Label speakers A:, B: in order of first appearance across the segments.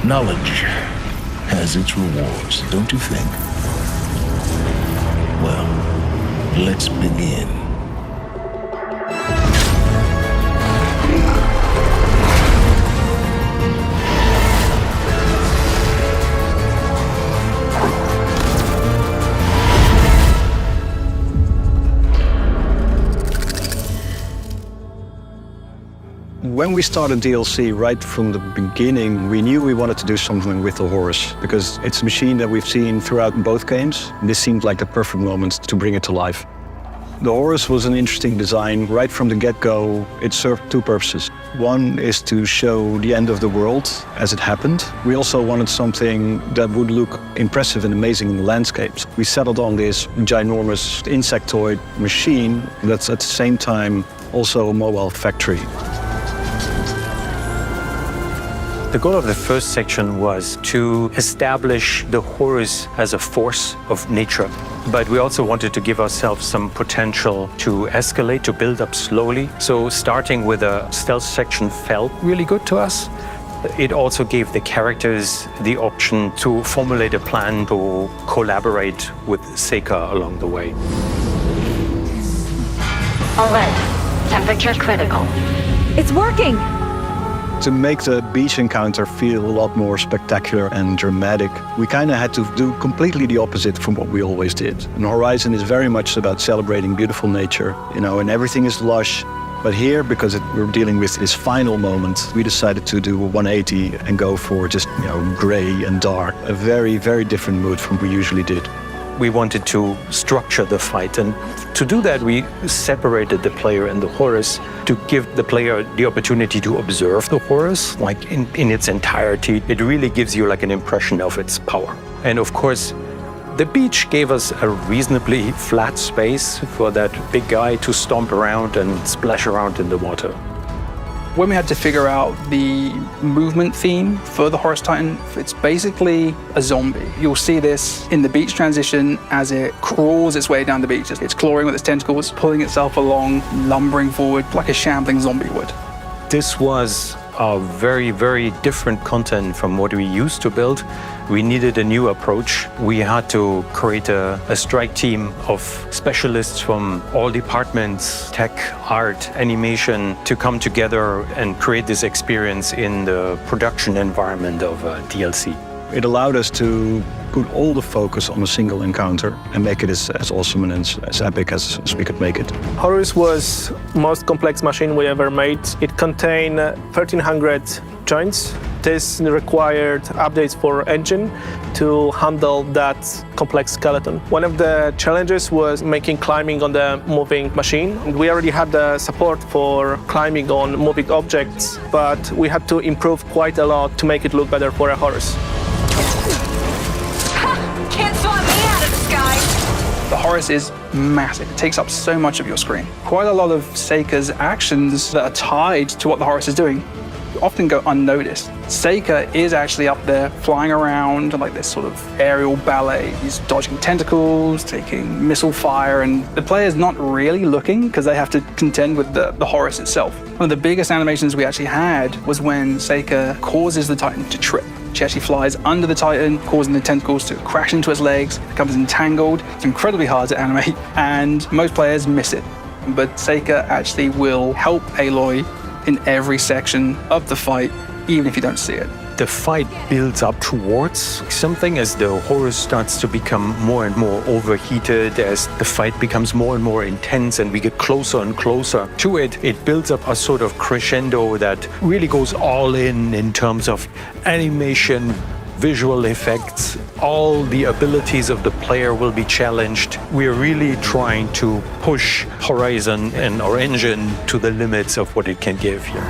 A: Knowledge has its rewards, don't you think? Well, let's begin.
B: When we started DLC right from the beginning, we knew we wanted to do something with the Horus because it's a machine that we've seen throughout both games. This seemed like the perfect moment to bring it to life. The Horus was an interesting design. Right from the get-go, it served two purposes. One is to show the end of the world as it happened. We also wanted something that would look impressive and amazing in the landscapes. We settled on this ginormous insectoid machine that's at the same time also a mobile factory.
C: The goal of the first section was to establish the Horus as a force of nature. But we also wanted to give ourselves some potential to escalate, to build up slowly. So starting with a stealth section felt really good to us. It also gave the characters the option to formulate a plan to collaborate with Seika along the way.
D: All right, temperature critical.
E: It's working!
B: To make the beach encounter feel a lot more spectacular and dramatic, we kind of had to do completely the opposite from what we always did. And Horizon is very much about celebrating beautiful nature, and everything is lush. But here, because we're dealing with this final moment, we decided to do a 180 and go for just, gray and dark. A very, very different mood from what we usually did.
C: We wanted to structure the fight, and to do that we separated the player and the Horus to give the player the opportunity to observe the Horus like in its entirety. It really gives you like an impression of its power. And of course, the beach gave us a reasonably flat space for that big guy to stomp around and splash around in the water.
F: When we had to figure out the movement theme for the Horus Titan, it's basically a zombie. You'll see this in the beach transition as it crawls its way down the beach. It's clawing with its tentacles, pulling itself along, lumbering forward like a shambling zombie would.
C: This was a very, very different content from what we used to build. We needed a new approach. We had to create a strike team of specialists from all departments, tech, art, animation, to come together and create this experience in the production environment of DLC.
B: It allowed us to put all the focus on a single encounter and make it as awesome and as epic as we could make it.
G: Horus was the most complex machine we ever made. It contained 1,300 joints. This required updates for engine to handle that complex skeleton. One of the challenges was making climbing on the moving machine. We already had the support for climbing on moving objects, but we had to improve quite a lot to make it look better for a Horus.
E: Can't swat me out of the sky!
F: The Horus is massive. It takes up so much of your screen. Quite a lot of Seika's actions that are tied to what the Horus is doing often go unnoticed. Seika is actually up there flying around like this sort of aerial ballet. He's dodging tentacles, taking missile fire, and the player's not really looking because they have to contend with the Horus itself. One of the biggest animations we actually had was when Seika causes the Titan to trip. She actually flies under the Titan, causing the tentacles to crash into its legs, becomes entangled. It's incredibly hard to animate, and most players miss it. But Seika actually will help Aloy in every section of the fight, even if you don't see it.
C: The fight builds up towards something as the Horus starts to become more and more overheated, as the fight becomes more and more intense and we get closer and closer to it. It builds up a sort of crescendo that really goes all in terms of animation, visual effects. All the abilities of the player will be challenged. We're really trying to push Horizon and our engine to the limits of what it can give here.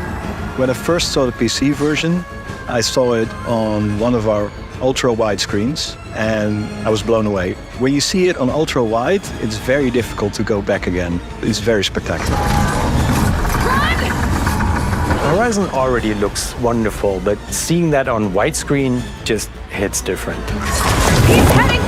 B: When I first saw the PC version, I saw it on one of our ultra-wide screens, and I was blown away. When you see it on ultra-wide, it's very difficult to go back again. It's very spectacular.
C: Horizon already looks wonderful, but seeing that on widescreen just hits different.
E: He's heading